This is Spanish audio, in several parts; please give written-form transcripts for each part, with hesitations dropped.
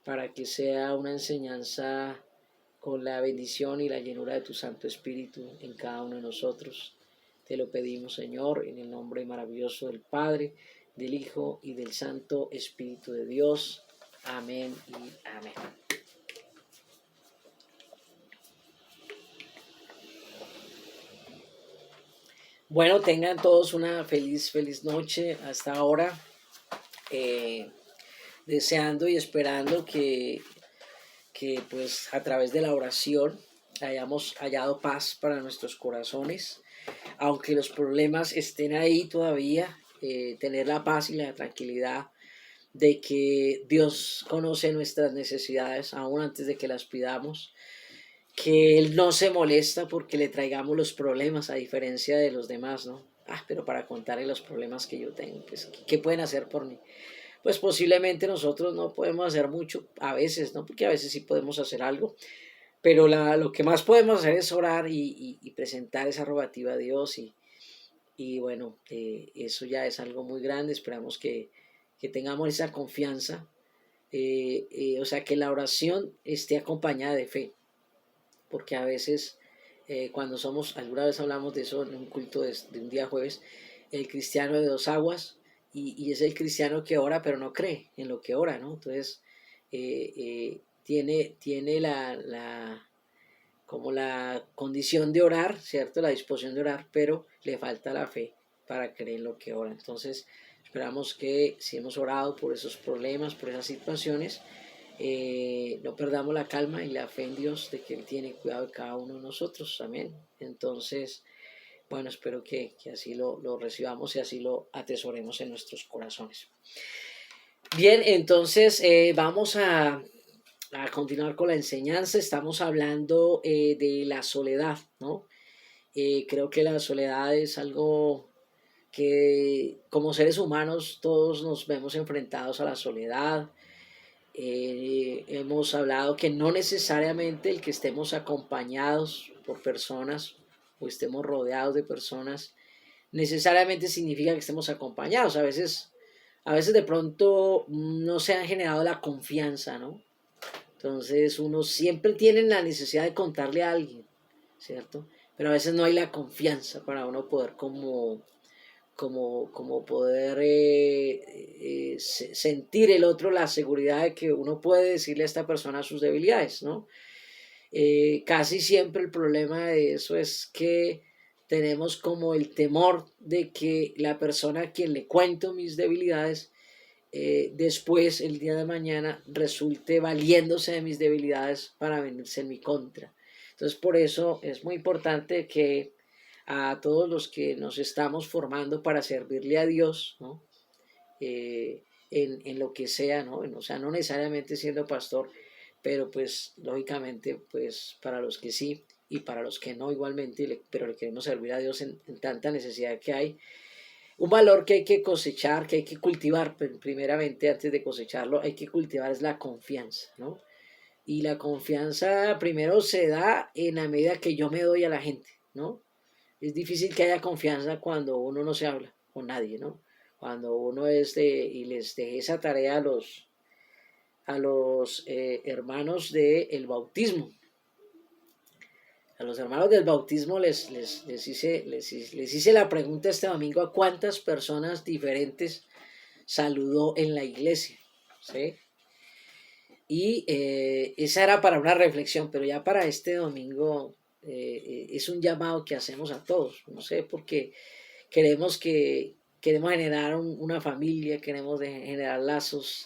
para que sea una enseñanza con la bendición y la llenura de tu Santo Espíritu en cada uno de nosotros. Te lo pedimos, Señor, en el nombre maravilloso del Padre, del Hijo y del Santo Espíritu de Dios. Amén y amén. Bueno, tengan todos una feliz noche hasta ahora, deseando y esperando que pues a través de la oración hayamos hallado paz para nuestros corazones, aunque los problemas estén ahí todavía, tener la paz y la tranquilidad de que Dios conoce nuestras necesidades aún antes de que las pidamos, que Él no se molesta porque le traigamos los problemas a diferencia de los demás, ¿no? Pero para contarle los problemas que yo tengo, pues, ¿qué pueden hacer por mí? Pues posiblemente nosotros no podemos hacer mucho, a veces, ¿no? Porque a veces sí podemos hacer algo, pero lo que más podemos hacer es orar y presentar esa rogativa a Dios y bueno, eso ya es algo muy grande, esperamos que tengamos esa confianza, o sea, que la oración esté acompañada de fe, porque a veces cuando somos, alguna vez hablamos de eso en un culto de un día jueves, el cristiano de dos aguas, y es el cristiano que ora pero no cree en lo que ora, ¿no? Entonces, tiene como la condición de orar, ¿cierto? La disposición de orar, pero le falta la fe para creer en lo que ora. Entonces, esperamos que si hemos orado por esos problemas, por esas situaciones, no perdamos la calma y la fe en Dios de que Él tiene cuidado de cada uno de nosotros. Amén. Entonces, bueno, espero que así lo recibamos y así lo atesoremos en nuestros corazones. Bien, entonces vamos a continuar con la enseñanza. Estamos hablando de la soledad, ¿no? Creo que la soledad es algo que como seres humanos todos nos vemos enfrentados a la soledad. Hemos hablado que no necesariamente el que estemos acompañados por personas o estemos rodeados de personas necesariamente significa que estemos acompañados. A veces de pronto no se ha generado la confianza, ¿no? Entonces uno siempre tiene la necesidad de contarle a alguien, ¿cierto? Pero a veces no hay la confianza para uno poder como poder sentir el otro la seguridad de que uno puede decirle a esta persona sus debilidades, ¿no? Casi siempre el problema de eso es que tenemos como el temor de que la persona a quien le cuento mis debilidades después, el día de mañana, resulte valiéndose de mis debilidades para venirse en mi contra. Entonces, por eso es muy importante que a todos los que nos estamos formando para servirle a Dios, ¿no? En lo que sea, ¿no? O sea, no necesariamente siendo pastor, pero pues lógicamente, pues para los que sí y para los que no igualmente, pero le queremos servir a Dios en tanta necesidad que hay, un valor que hay que cosechar, que hay que cultivar, primeramente antes de cosecharlo, hay que cultivar es la confianza, ¿no? Y la confianza primero se da en la medida que yo me doy a la gente, ¿no? Es difícil que haya confianza cuando uno no se habla con nadie, ¿no? Cuando uno y les dejé esa tarea a los hermanos del bautismo. A los hermanos del bautismo les hice la pregunta este domingo a cuántas personas diferentes saludó en la iglesia, ¿sí? Y esa era para una reflexión, pero ya para este domingo es un llamado que hacemos a todos, no sé, porque queremos generar una familia, queremos generar lazos,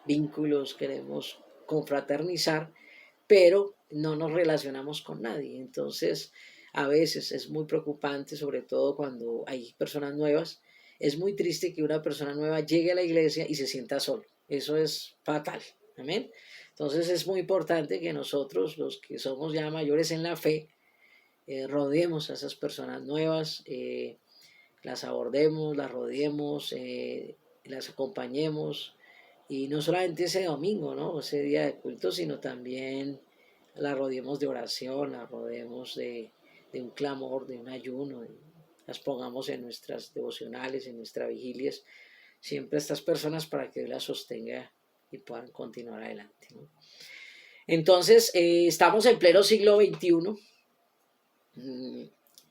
vínculos, queremos confraternizar, pero no nos relacionamos con nadie. Entonces, a veces es muy preocupante, sobre todo cuando hay personas nuevas. Es muy triste que una persona nueva llegue a la iglesia y se sienta solo. Eso es fatal. Amén. Entonces es muy importante que nosotros, los que somos ya mayores en la fe, rodeemos a esas personas nuevas, las abordemos, las rodeemos, las acompañemos. Y no solamente ese domingo, ¿no? Ese día de culto, sino también la rodeemos de oración, la rodeemos de un clamor, de un ayuno, las pongamos en nuestras devocionales, en nuestras vigilias, siempre estas personas para que Dios las sostenga y puedan continuar adelante, ¿no? Entonces, estamos en pleno siglo XXI,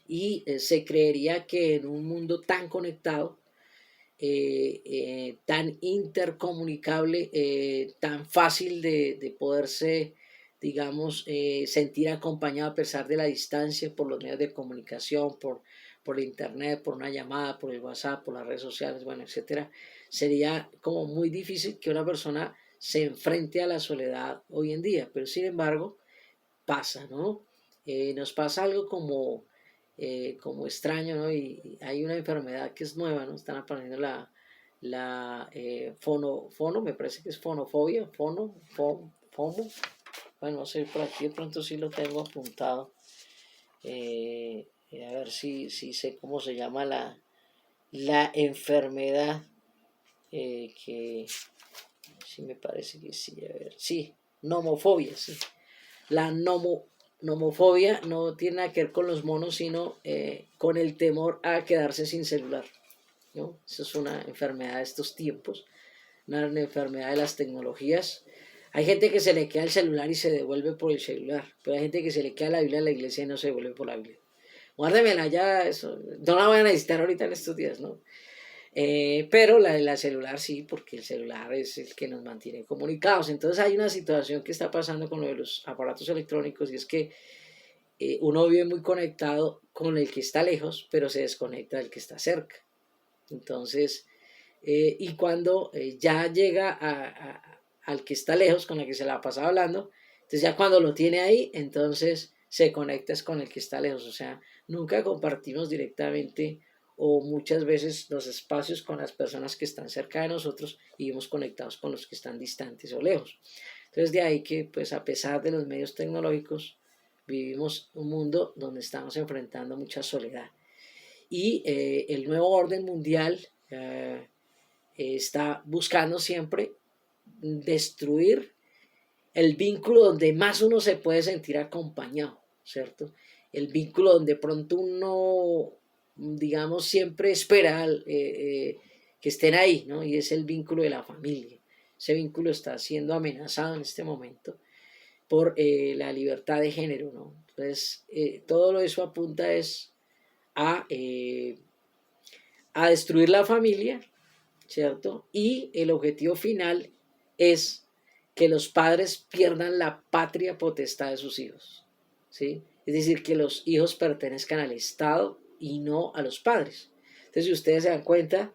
y se creería que en un mundo tan conectado, tan intercomunicable, tan fácil de poderse, digamos, sentir acompañado a pesar de la distancia por los medios de comunicación, por internet, por una llamada, por el WhatsApp, por las redes sociales, bueno, etcétera, sería como muy difícil que una persona se enfrente a la soledad hoy en día, pero sin embargo pasa, ¿no? Nos pasa algo como extraño, ¿no? Y hay una enfermedad que es nueva, ¿no? Están aprendiendo fono, me parece que es fonofobia, fomo. Bueno, no sé, por aquí de pronto sí lo tengo apuntado. A ver si sé cómo se llama la enfermedad, que sí me parece que sí, a ver, sí, nomofobia, sí. La nomofobia no tiene nada que ver con los monos, sino con el temor a quedarse sin celular, ¿no? Eso es una enfermedad de estos tiempos, una enfermedad de las tecnologías. Hay gente que se le queda el celular y se devuelve por el celular, pero hay gente que se le queda la Biblia en la iglesia y no se devuelve por la Biblia. Guárdemela ya, eso, no la voy a necesitar ahorita en estos días, ¿no? Pero la celular sí, porque el celular es el que nos mantiene comunicados. Entonces hay una situación que está pasando con lo de los aparatos electrónicos, y es que uno vive muy conectado con el que está lejos, pero se desconecta del que está cerca. Entonces, y cuando ya llega al que está lejos, con el que se la ha pasado hablando, entonces ya cuando lo tiene ahí, entonces se conecta con el que está lejos. O sea, nunca compartimos directamente o muchas veces los espacios con las personas que están cerca de nosotros y vivimos conectados con los que están distantes o lejos. Entonces de ahí que, pues a pesar de los medios tecnológicos, vivimos un mundo donde estamos enfrentando mucha soledad. Y el nuevo orden mundial está buscando siempre destruir el vínculo donde más uno se puede sentir acompañado, ¿cierto? El vínculo donde pronto uno, digamos, siempre espera que estén ahí, ¿no? Y es el vínculo de la familia. Ese vínculo está siendo amenazado en este momento por la libertad de género, ¿no? Entonces, todo eso apunta es a, eh, a destruir la familia, ¿cierto? Y el objetivo final es que los padres pierdan la patria potestad de sus hijos, ¿sí? Es decir, que los hijos pertenezcan al Estado y no a los padres. Entonces, si ustedes se dan cuenta,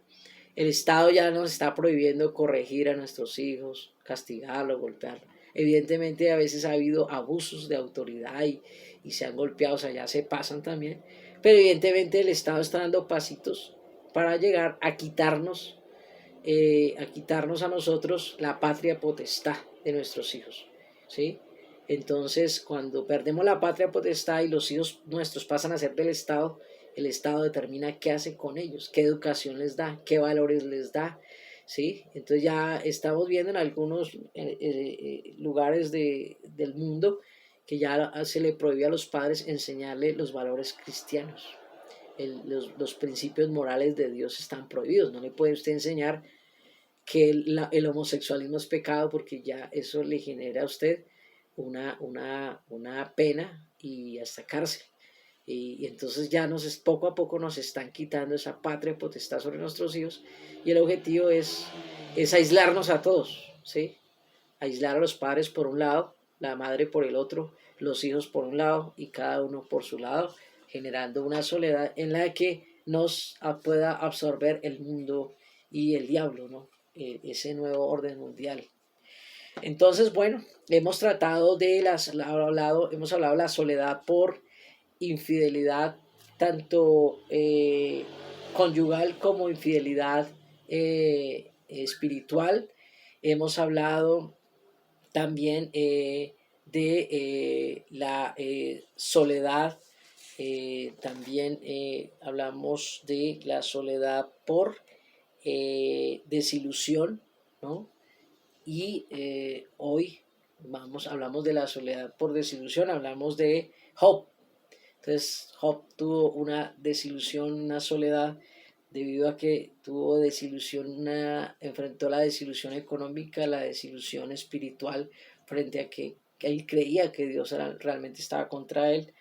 el Estado ya nos está prohibiendo corregir a nuestros hijos, castigarlos, golpearlos. Evidentemente, a veces ha habido abusos de autoridad y se han golpeado, o sea, ya se pasan también. Pero evidentemente el Estado está dando pasitos para llegar a quitarnos a nosotros la patria potestad de nuestros hijos, ¿sí? Entonces, cuando perdemos la patria potestad y los hijos nuestros pasan a ser del Estado, el Estado determina qué hace con ellos, qué educación les da, qué valores les da, ¿sí? Entonces ya estamos viendo en algunos lugares del mundo que ya se le prohíbe a los padres enseñarle los valores cristianos. Los principios morales de Dios están prohibidos. No le puede usted enseñar que el homosexualismo es pecado, porque ya eso le genera a usted una pena y hasta cárcel. Y entonces ya poco a poco nos están quitando esa patria potestad sobre nuestros hijos, y el objetivo es aislarnos a todos, ¿sí? Aislar a los padres por un lado, la madre por el otro, los hijos por un lado y cada uno por su lado, generando una soledad en la que nos pueda absorber el mundo y el diablo, ¿no? Ese nuevo orden mundial. Entonces, bueno, hemos hablado de la soledad por infidelidad, tanto conyugal como infidelidad espiritual. Hemos hablado también de la soledad, también hablamos de la soledad por desilusión, ¿no? Y hoy hablamos de la soledad por desilusión, hablamos de Job. Entonces Job tuvo una desilusión, una soledad debido a que tuvo enfrentó la desilusión económica, la desilusión espiritual, frente a que él creía que Dios realmente estaba contra él.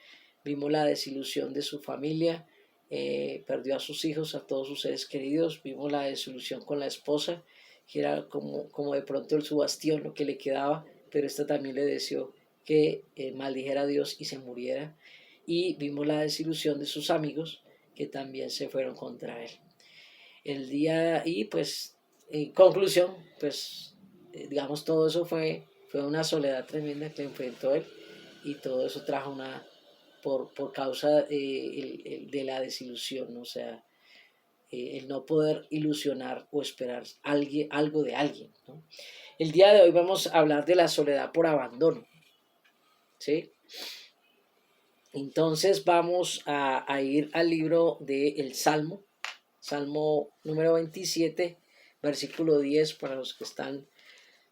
Vimos la desilusión de su familia, perdió a sus hijos, a todos sus seres queridos. Vimos la desilusión con la esposa, que era como de pronto su bastión, lo que le quedaba, pero esta también le deseó que maldijera a Dios y se muriera. Y vimos la desilusión de sus amigos, que también se fueron contra él. Y pues, en conclusión, pues, digamos, todo eso fue una soledad tremenda que enfrentó él, y todo eso trajo por causa de la desilusión, o sea, el no poder ilusionar o esperar algo de alguien, ¿no? El día de hoy vamos a hablar de la soledad por abandono, ¿sí? Entonces vamos a ir al libro del Salmo número 27, versículo 10, para los que están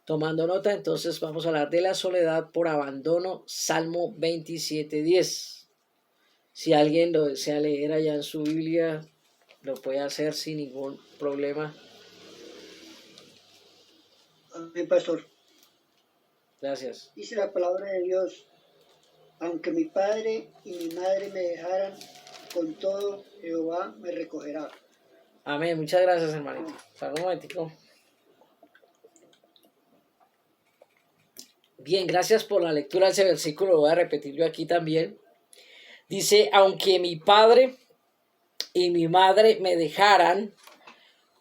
tomando nota. Entonces vamos a hablar de la soledad por abandono, Salmo 27, 10. Si alguien lo desea leer allá en su Biblia, lo puede hacer sin ningún problema. Amén, pastor. Gracias. Dice la palabra de Dios: aunque mi padre y mi madre me dejaran, con todo Jehová me recogerá. Amén. Muchas gracias, hermanito. Para un momentico. Bien, gracias por la lectura de ese versículo. Lo voy a repetir yo aquí también. Dice: aunque mi padre y mi madre me dejaran,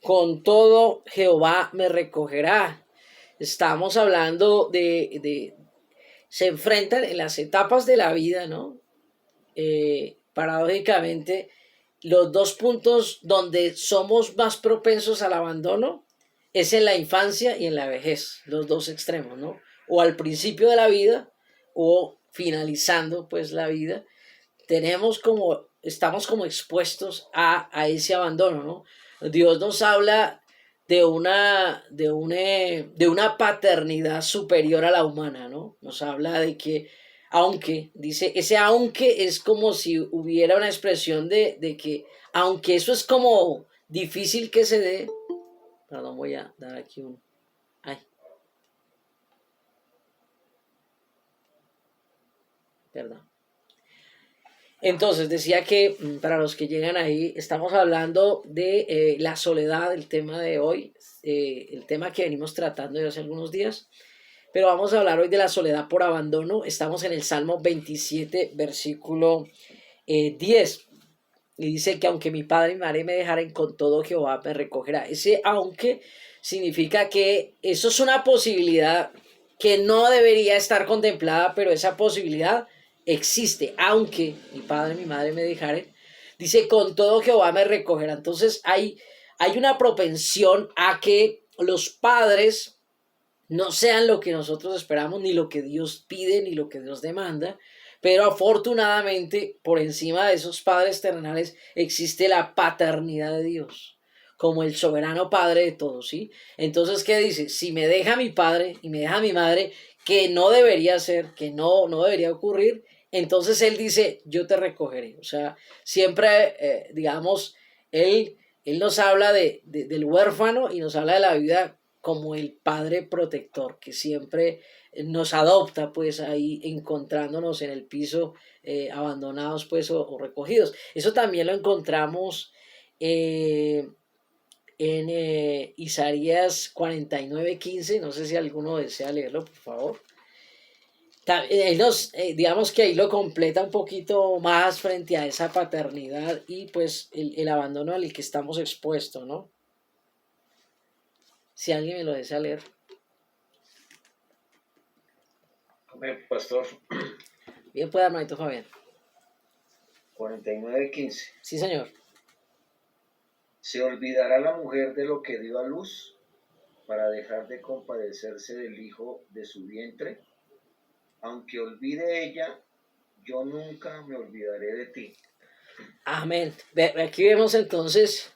con todo Jehová me recogerá. Estamos hablando se enfrentan en las etapas de la vida, ¿no? Paradójicamente, los dos puntos donde somos más propensos al abandono es en la infancia y en la vejez, los dos extremos, ¿no? O al principio de la vida o finalizando pues la vida, estamos como expuestos a ese abandono, ¿no? Dios nos habla de una paternidad superior a la humana, ¿no? Nos habla de que, dice, ese aunque es como si hubiera una expresión de que, aunque eso es como difícil que se dé. Perdón, voy a dar aquí perdón. Entonces, decía que para los que llegan ahí, estamos hablando de la soledad, el tema de hoy, el tema que venimos tratando de hace algunos días, pero vamos a hablar hoy de la soledad por abandono. Estamos en el Salmo 27, versículo 10, y dice que aunque mi padre y mi madre me dejaren, con todo Jehová me recogerá. Ese aunque significa que eso es una posibilidad que no debería estar contemplada, pero esa posibilidad existe. Aunque mi padre y mi madre me dejaren, dice, con todo Jehová me recogerá. Entonces hay una propensión a que los padres no sean lo que nosotros esperamos, ni lo que Dios pide, ni lo que Dios demanda. Pero afortunadamente, por encima de esos padres terrenales existe la paternidad de Dios, como el soberano padre de todos, ¿sí? Entonces, ¿qué dice? Si me deja mi padre y me deja mi madre, que no debería ser, que no debería ocurrir, entonces Él dice, yo te recogeré. O sea, siempre, digamos, Él nos habla del huérfano y nos habla de la vida como el padre protector, que siempre nos adopta, pues ahí encontrándonos en el piso, abandonados pues o recogidos. Eso también lo encontramos en Isaías 49:15. No sé si alguno desea leerlo, por favor. Digamos que ahí lo completa un poquito más frente a esa paternidad y pues el abandono al que estamos expuestos, ¿no? Si alguien me lo desea leer. Amén, pastor. Bien, pues, hermanito Fabián. 49:15. Sí, señor. ¿Se olvidará la mujer de lo que dio a luz para dejar de compadecerse del hijo de su vientre? Aunque olvide ella, yo nunca me olvidaré de ti. Amén. Aquí vemos entonces,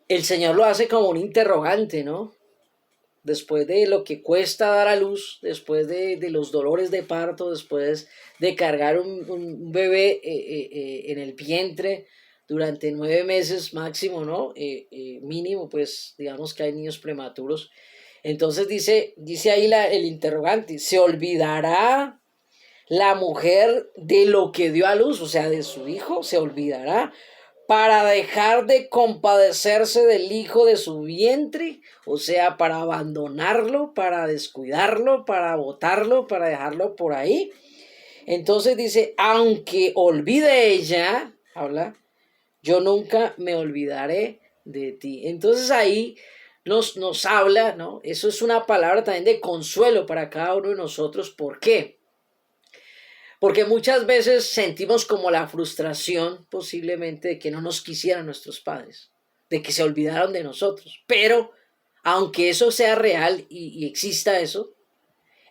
el Señor lo hace como un interrogante, ¿no? Después de lo que cuesta dar a luz, después de los dolores de parto, después de cargar un bebé en el vientre, durante 9 meses máximo, ¿no? Mínimo, pues digamos que hay niños prematuros. Entonces dice ahí el interrogante, ¿se olvidará la mujer de lo que dio a luz, o sea, de su hijo? ¿Se olvidará para dejar de compadecerse del hijo de su vientre? O sea, para abandonarlo, para descuidarlo, para botarlo, para dejarlo por ahí. Entonces dice, aunque olvide ella, habla, yo nunca me olvidaré de ti. Entonces ahí nos habla, ¿no? Eso es una palabra también de consuelo para cada uno de nosotros. ¿Por qué? Porque muchas veces sentimos como la frustración posiblemente de que no nos quisieran nuestros padres, de que se olvidaron de nosotros. Pero aunque eso sea real y exista eso,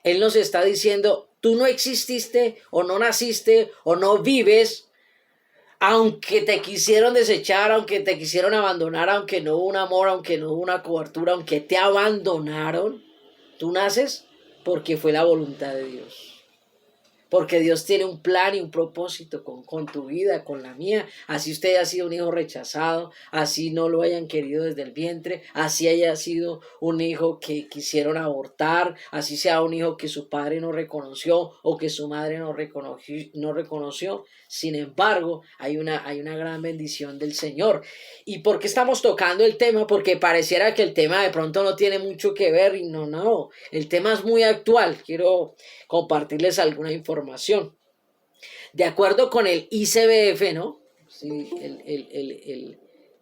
Él nos está diciendo, tú no exististe o no naciste o no vives, aunque te quisieron desechar, aunque te quisieron abandonar, aunque no hubo un amor, aunque no hubo una cobertura, aunque te abandonaron, tú naces porque fue la voluntad de Dios. Porque Dios tiene un plan y un propósito con tu vida, con la mía. Así usted haya sido un hijo rechazado, así no lo hayan querido desde el vientre, así haya sido un hijo que quisieron abortar, así sea un hijo que su padre no reconoció o que su madre no reconoció. Sin embargo, hay una gran bendición del Señor. ¿Y por qué estamos tocando el tema? Porque pareciera que el tema de pronto no tiene mucho que ver y no. El tema es muy actual. Quiero compartirles alguna información. De acuerdo con el ICBF, ¿no? Sí,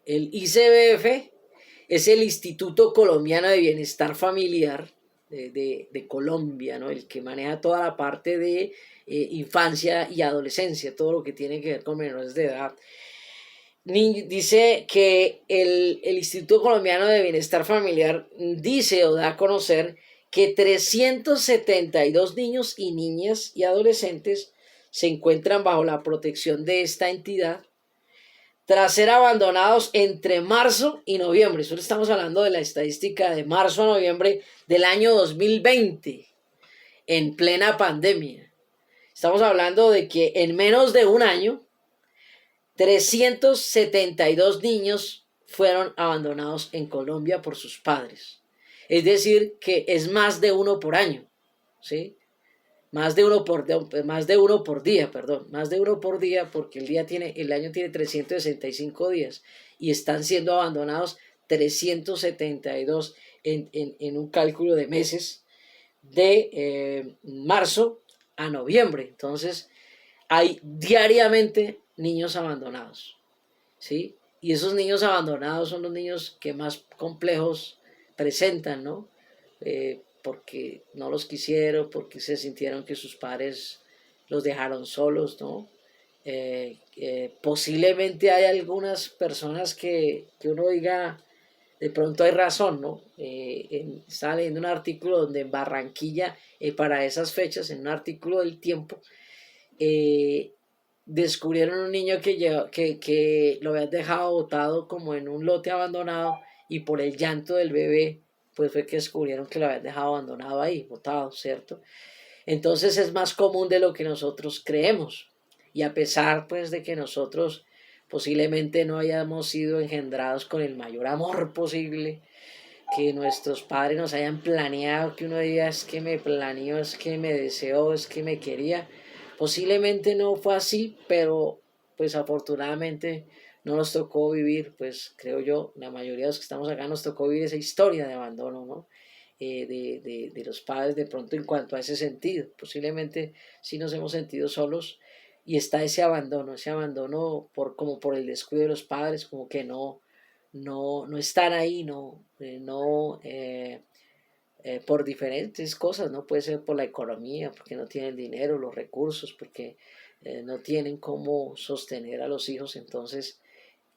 el ICBF es el Instituto Colombiano de Bienestar Familiar de Colombia, ¿no? El que maneja toda la parte de infancia y adolescencia, todo lo que tiene que ver con menores de edad. Dice que el Instituto Colombiano de Bienestar Familiar dice o da a conocer que 372 niños y niñas y adolescentes se encuentran bajo la protección de esta entidad tras ser abandonados entre marzo y noviembre. Solo estamos hablando de la estadística de marzo a noviembre del año 2020, en plena pandemia. Estamos hablando de que en menos de un año 372 niños fueron abandonados en Colombia por sus padres. Es decir, que es más de uno por año, ¿sí? Más de uno por día, porque el año tiene 365 días y están siendo abandonados 372 en un cálculo de meses de marzo a noviembre. Entonces, hay diariamente niños abandonados, ¿sí? Y esos niños abandonados son los niños que más complejos presentan, ¿no? Porque no los quisieron, porque se sintieron que sus padres los dejaron solos, ¿no? Posiblemente hay algunas personas que uno diga, de pronto hay razón, ¿no? Estaba leyendo un artículo donde en Barranquilla, para esas fechas, en un artículo del Tiempo, descubrieron un niño que lo habían dejado botado como en un lote abandonado y por el llanto del bebé pues fue que descubrieron que lo habían dejado abandonado ahí, botado, ¿cierto? Entonces es más común de lo que nosotros creemos y a pesar pues de que nosotros posiblemente no hayamos sido engendrados con el mayor amor posible, que nuestros padres nos hayan planeado, que uno diga es que me planeó, es que me deseó, es que me quería. Posiblemente no fue así, pero pues afortunadamente no nos tocó vivir, pues creo yo, la mayoría de los que estamos acá nos tocó vivir esa historia de abandono, ¿no? De los padres de pronto en cuanto a ese sentido. Posiblemente sí nos hemos sentido solos y está ese abandono como por el descuido de los padres, como que no están ahí, por diferentes cosas, no puede ser por la economía, porque no tienen dinero, los recursos, porque no tienen cómo sostener a los hijos, entonces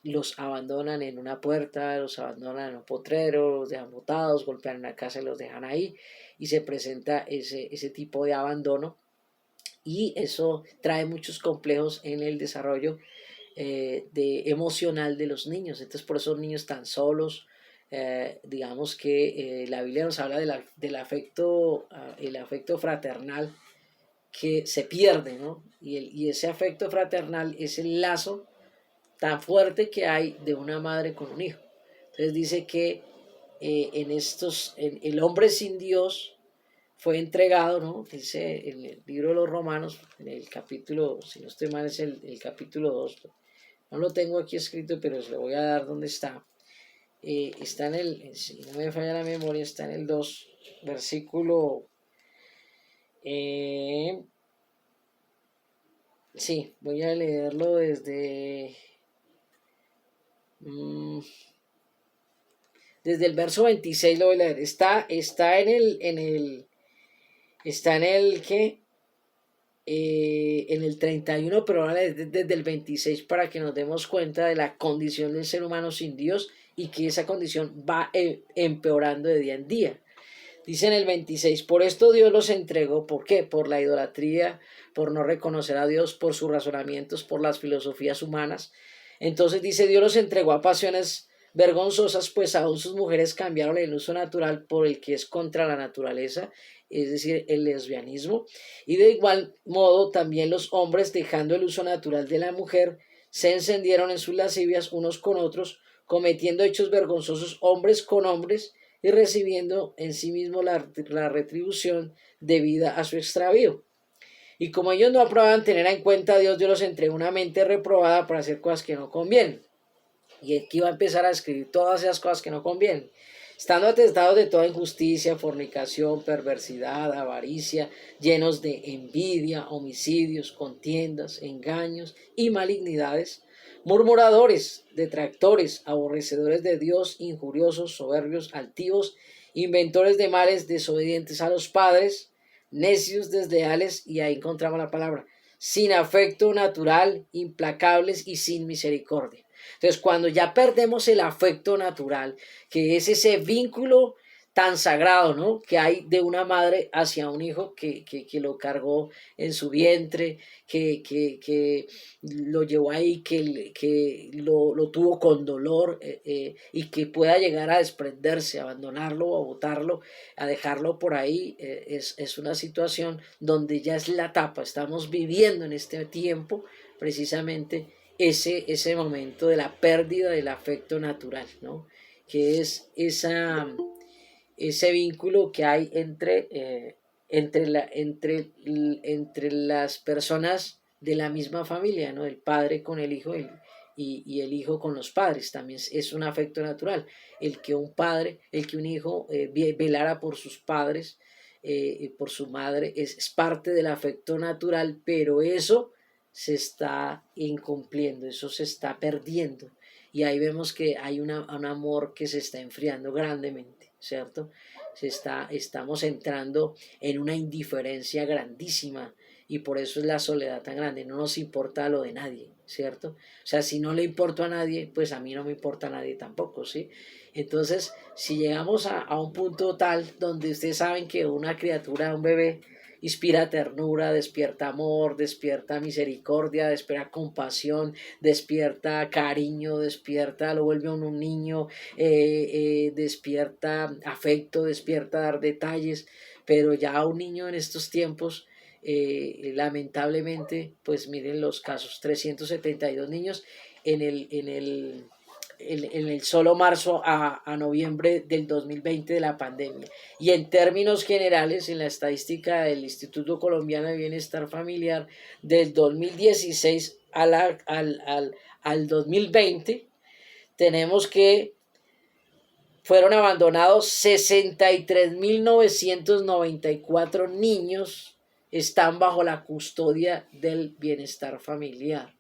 los abandonan en una puerta, los abandonan en un potrero, los dejan botados, golpean una casa y los dejan ahí, y se presenta ese tipo de abandono, y eso trae muchos complejos en el desarrollo emocional de los niños. Entonces por eso los niños están solos. Digamos que la Biblia nos habla del afecto, el afecto fraternal que se pierde, ¿no? Y ese afecto fraternal es el lazo tan fuerte que hay de una madre con un hijo. Entonces dice que el hombre sin Dios fue entregado, ¿no? Dice en el libro de los Romanos, en el capítulo, si no estoy mal, es el capítulo 2. No lo tengo aquí escrito, pero se lo voy a dar donde está. Está si no me falla la memoria, está en el 2, versículo. Sí, voy a leerlo desde el verso 26 lo voy a leer. Está ¿qué? En el 31, pero ahora desde el 26 para que nos demos cuenta de la condición del ser humano sin Dios y que esa condición va empeorando de día en día. Dice en el 26, por esto Dios los entregó, ¿por qué? Por la idolatría, por no reconocer a Dios, por sus razonamientos, por las filosofías humanas. Entonces dice, Dios los entregó a pasiones vergonzosas, pues aún sus mujeres cambiaron el uso natural por el que es contra la naturaleza, es decir, el lesbianismo. Y de igual modo también los hombres, dejando el uso natural de la mujer, se encendieron en sus lascivias unos con otros, cometiendo hechos vergonzosos hombres con hombres, y recibiendo en sí mismo la retribución debida a su extravío. Y como ellos no aprobaban tener en cuenta a Dios, Dios los entregó una mente reprobada para hacer cosas que no convienen. Y aquí va a empezar a escribir todas esas cosas que no convienen. Estando atestados de toda injusticia, fornicación, perversidad, avaricia, llenos de envidia, homicidios, contiendas, engaños y malignidades, murmuradores, detractores, aborrecedores de Dios, injuriosos, soberbios, altivos, inventores de males, desobedientes a los padres, necios, desleales, y ahí encontramos la palabra, sin afecto natural, implacables y sin misericordia. Entonces, cuando ya perdemos el afecto natural, que es ese vínculo tan sagrado, ¿no?, que hay de una madre hacia un hijo que lo cargó en su vientre, que lo llevó ahí, que lo tuvo con dolor, y que pueda llegar a desprenderse, a abandonarlo, a botarlo, a dejarlo por ahí, es una situación donde ya es la etapa. Estamos viviendo en este tiempo precisamente ese momento de la pérdida del afecto natural, ¿no?, que es ese vínculo que hay entre las personas de la misma familia, ¿no?, el padre con el hijo y el hijo con los padres. También es un afecto natural el que un hijo velara por sus padres, por su madre, es parte del afecto natural, pero eso se está incumpliendo, eso se está perdiendo. Y ahí vemos que hay un amor que se está enfriando grandemente, ¿cierto? Estamos entrando en una indiferencia grandísima y por eso es la soledad tan grande. No nos importa lo de nadie, ¿cierto? O sea, si no le importa a nadie, pues a mí no me importa a nadie tampoco, ¿sí? Entonces, si llegamos a un punto tal donde ustedes saben que una criatura, un bebé, inspira ternura, despierta amor, despierta misericordia, despierta compasión, despierta cariño, lo vuelve a un niño, despierta afecto, despierta dar detalles, pero ya un niño en estos tiempos, lamentablemente, pues miren los casos, 372 niños en el solo marzo a noviembre del 2020 de la pandemia. Y en términos generales, en la estadística del Instituto Colombiano de Bienestar Familiar, del 2016 al 2020, tenemos que fueron abandonados 63.994 niños, están bajo la custodia del bienestar familiar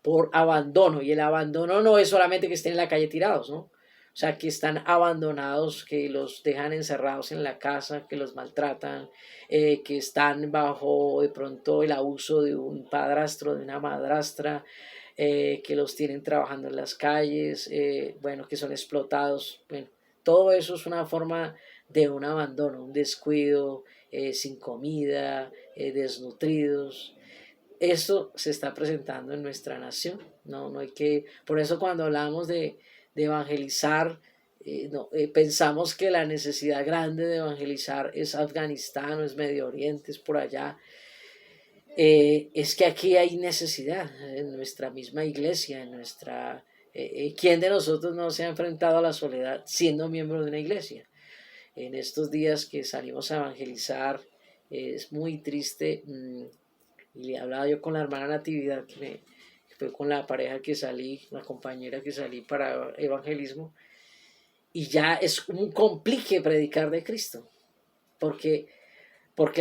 por abandono. Y el abandono no es solamente que estén en la calle tirados, ¿no? O sea, que están abandonados, que los dejan encerrados en la casa, que los maltratan, que están bajo de pronto el abuso de un padrastro, de una madrastra, que los tienen trabajando en las calles, bueno, que son explotados. Bueno, todo eso es una forma de un abandono, un descuido, sin comida, desnutridos. Esto se está presentando en nuestra nación. No hay que, por eso cuando hablamos de evangelizar, pensamos que la necesidad grande de evangelizar es Afganistán o es Medio Oriente, es por allá. es que aquí hay necesidad en nuestra misma iglesia, en nuestra... ¿quién de nosotros no se ha enfrentado a la soledad siendo miembro de una iglesia? En estos días que salimos a evangelizar, es muy triste, y le hablaba yo con la hermana Natividad, que fue con la pareja que salí, la compañera que salí para evangelismo, y ya es un complique predicar de Cristo, porque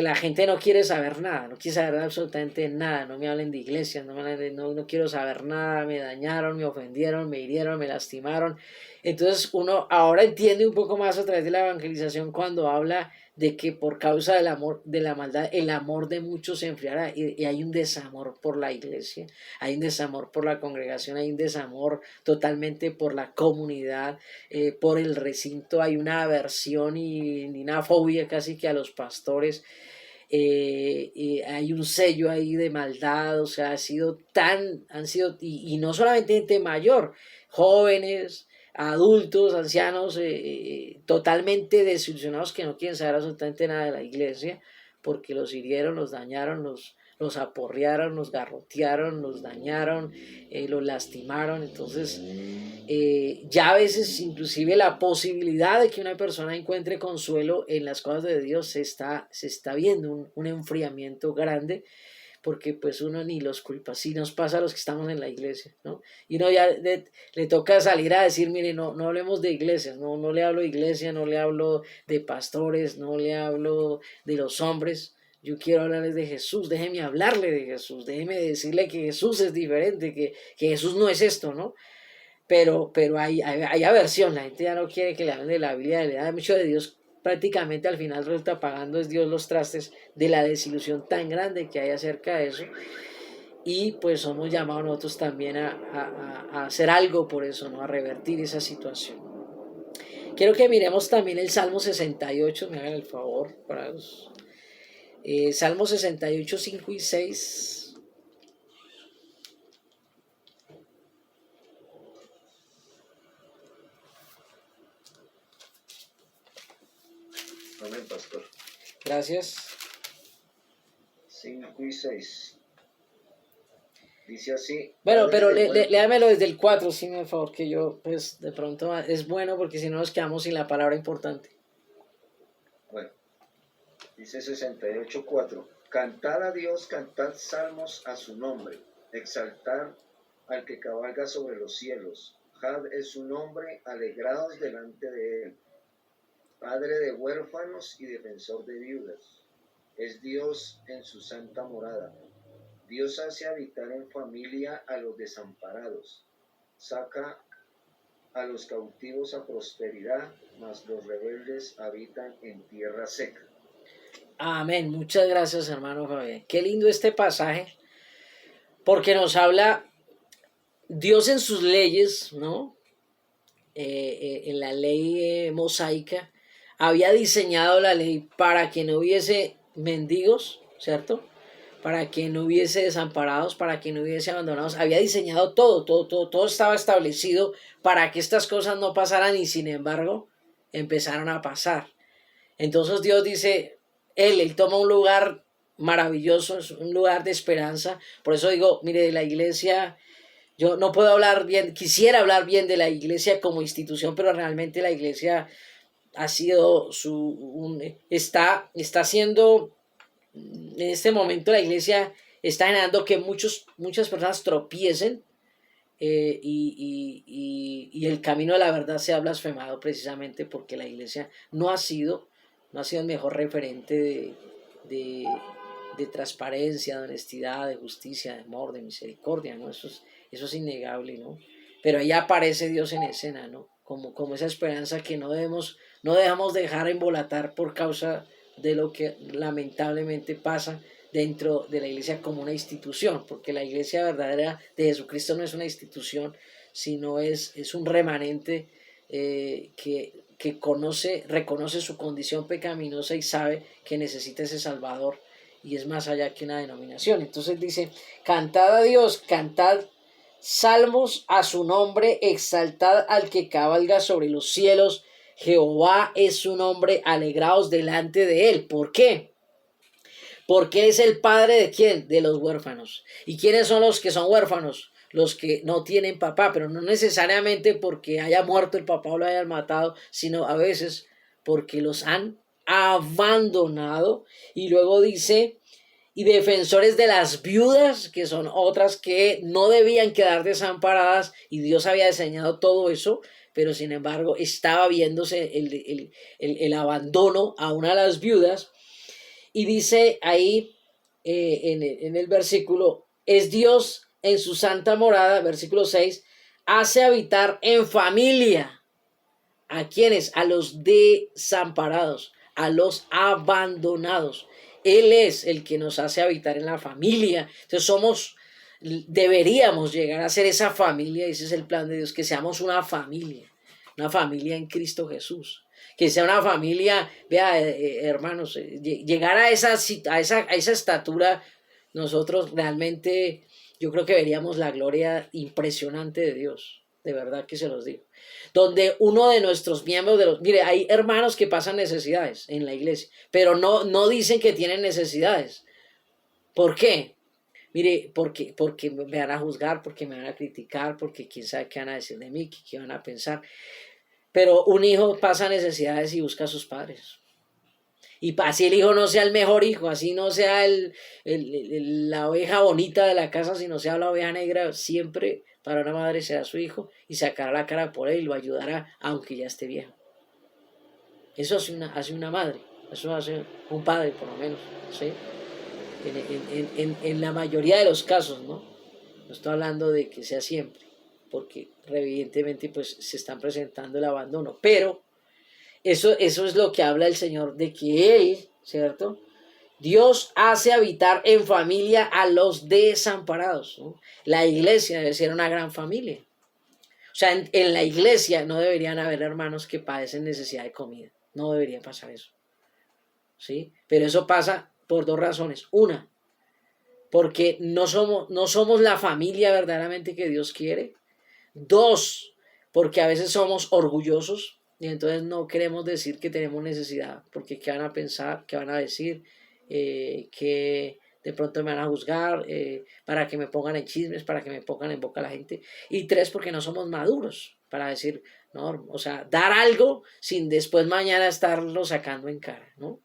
la gente no quiere saber nada, no quiere saber absolutamente nada, no me hablen de iglesias, no quiero saber nada, me dañaron, me ofendieron, me hirieron, me lastimaron. Entonces uno ahora entiende un poco más a través de la evangelización cuando habla de que por causa del amor, de la maldad, el amor de muchos se enfriará, y hay un desamor por la iglesia, hay un desamor por la congregación, hay un desamor totalmente por la comunidad, por el recinto, hay una aversión y una fobia casi que a los pastores. Hay un sello ahí de maldad, o sea, han sido, y no solamente gente mayor, jóvenes, adultos, ancianos, totalmente desilusionados, que no quieren saber absolutamente nada de la iglesia, porque los hirieron, los dañaron, los aporrearon, los garrotearon, los dañaron, los lastimaron. Entonces ya a veces inclusive la posibilidad de que una persona encuentre consuelo en las cosas de Dios se está viendo un enfriamiento grande, porque pues uno ni los culpa, si nos pasa a los que estamos en la iglesia, ¿no? Y uno ya le toca salir a decir, mire, no hablemos de iglesias, no le hablo de iglesia, no le hablo de pastores, no le hablo de los hombres, yo quiero hablarles de Jesús, déjeme hablarle de Jesús, déjeme decirle que Jesús es diferente, que Jesús no es esto, ¿no? Pero hay aversión, la gente ya no quiere que le hablen de la Biblia, le da mucho de Dios, prácticamente al final resulta pagando es Dios los trastes de la desilusión tan grande que hay acerca de eso, y pues somos llamados nosotros también a hacer algo por eso, ¿no? A revertir esa situación. Quiero que miremos también el Salmo 68, me hagan el favor, para los, Salmo 68, 5 y 6. Amén, pastor. Gracias. 5 y 6. Dice así. Bueno, pero léamelo desde el 4, sí, por favor, que yo, pues, de pronto es bueno, porque si no nos quedamos sin la palabra importante. Bueno, dice 68:4. Cantad a Dios, cantad salmos a su nombre, exaltad al que cabalga sobre los cielos. Had es su nombre, alegraos delante de él. Padre de huérfanos y defensor de viudas. Es Dios en su santa morada. Dios hace habitar en familia a los desamparados. Saca a los cautivos a prosperidad, mas los rebeldes habitan en tierra seca. Amén. Muchas gracias, hermano Fabián. Qué lindo este pasaje, porque nos habla Dios en sus leyes, ¿no? En la ley mosaica, había diseñado la ley para que no hubiese mendigos, ¿cierto? Para que no hubiese desamparados, para que no hubiese abandonados. Había diseñado todo estaba establecido para que estas cosas no pasaran, y sin embargo empezaron a pasar. Entonces Dios dice, Él toma un lugar maravilloso, es un lugar de esperanza. Por eso digo, mire, la iglesia, yo no puedo hablar bien, quisiera hablar bien de la iglesia como institución, pero realmente la iglesia ha sido está haciendo, en este momento la iglesia está generando que muchas personas tropiecen, y el camino de la verdad se ha blasfemado, precisamente porque la iglesia no ha sido el mejor referente de transparencia, de honestidad, de justicia, de amor, de misericordia, ¿no? Eso es innegable, ¿no? Pero ahí aparece Dios en escena, ¿no? Como esa esperanza que no dejamos dejar embolatar por causa de lo que lamentablemente pasa dentro de la iglesia como una institución, porque la iglesia verdadera de Jesucristo no es una institución, sino es un remanente que reconoce su condición pecaminosa y sabe que necesita ese Salvador, y es más allá que una denominación. Entonces dice, cantad a Dios, cantad salmos a su nombre, exaltad al que cabalga sobre los cielos, Jehová es su nombre, alegraos delante de él. ¿Por qué? Porque es el padre de quién? De los huérfanos. ¿Y quiénes son los que son huérfanos? Los que no tienen papá, pero no necesariamente porque haya muerto el papá o lo hayan matado, sino a veces porque los han abandonado. Y luego dice, y defensores de las viudas, que son otras que no debían quedar desamparadas, y Dios había diseñado todo eso, pero sin embargo estaba viéndose el abandono a una de las viudas. Y dice ahí en el versículo, es Dios en su santa morada, versículo 6, hace habitar en familia. ¿A quiénes? A los desamparados, a los abandonados. Él es el que nos hace habitar en la familia. Entonces deberíamos llegar a ser esa familia, ese es el plan de Dios, que seamos una familia en Cristo Jesús. Que sea una familia, vea, hermanos, llegar a esa estatura, nosotros realmente, yo creo que veríamos la gloria impresionante de Dios, de verdad que se los digo. Donde uno de nuestros miembros, mire, hay hermanos que pasan necesidades en la iglesia, pero no dicen que tienen necesidades. ¿Por qué? Mire, porque me van a juzgar, porque me van a criticar, porque quién sabe qué van a decir de mí, qué van a pensar. Pero un hijo pasa necesidades y busca a sus padres. Y así el hijo no sea el mejor hijo, así no sea la oveja bonita de la casa, sino sea la oveja negra, siempre para una madre será su hijo y sacará la cara por él y lo ayudará aunque ya esté viejo. Eso hace una madre, eso hace un padre por lo menos, ¿sí? En la mayoría de los casos, ¿no? No estoy hablando de que sea siempre, porque evidentemente pues se están presentando el abandono, pero eso es lo que habla el Señor, de que Él, ¿cierto? Dios hace habitar en familia a los desamparados, ¿no? La iglesia debe ser una gran familia. O sea, en la iglesia no deberían haber hermanos que padecen necesidad de comida, no debería pasar eso, ¿sí? Pero eso pasa por dos razones. Una, porque no somos la familia verdaderamente que Dios quiere. Dos, porque a veces somos orgullosos y entonces no queremos decir que tenemos necesidad, porque qué van a pensar, qué van a decir, que de pronto me van a juzgar, para que me pongan en chismes, para que me pongan en boca a la gente. Y tres, porque no somos maduros para decir, no, o sea, dar algo sin después mañana estarlo sacando en cara, ¿no?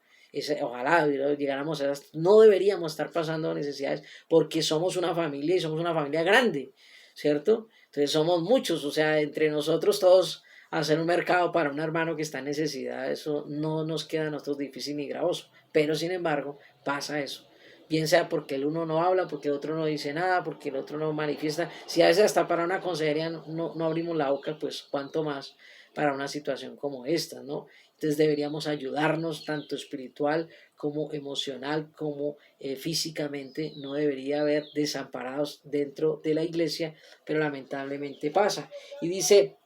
Ojalá llegáramos a no deberíamos estar pasando necesidades porque somos una familia y somos una familia grande, ¿cierto? Entonces somos muchos, o sea, entre nosotros todos hacer un mercado para un hermano que está en necesidad, eso no nos queda a nosotros difícil ni gravoso, pero sin embargo pasa eso. Bien sea porque el uno no habla, porque el otro no dice nada, porque el otro no manifiesta. Si a veces hasta para una consejería no abrimos la boca, pues cuánto más para una situación como esta, ¿no? Entonces deberíamos ayudarnos tanto espiritual como emocional, como físicamente. No debería haber desamparados dentro de la iglesia, pero lamentablemente pasa. Y dice,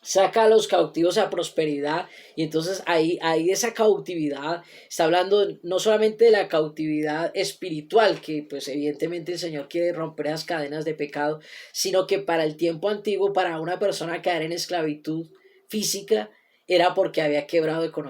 saca a los cautivos a prosperidad, y entonces ahí esa cautividad, está hablando no solamente de la cautividad espiritual, que pues evidentemente el Señor quiere romper las cadenas de pecado, sino que para el tiempo antiguo, para una persona caer en esclavitud física, era porque había quebrado económicamente.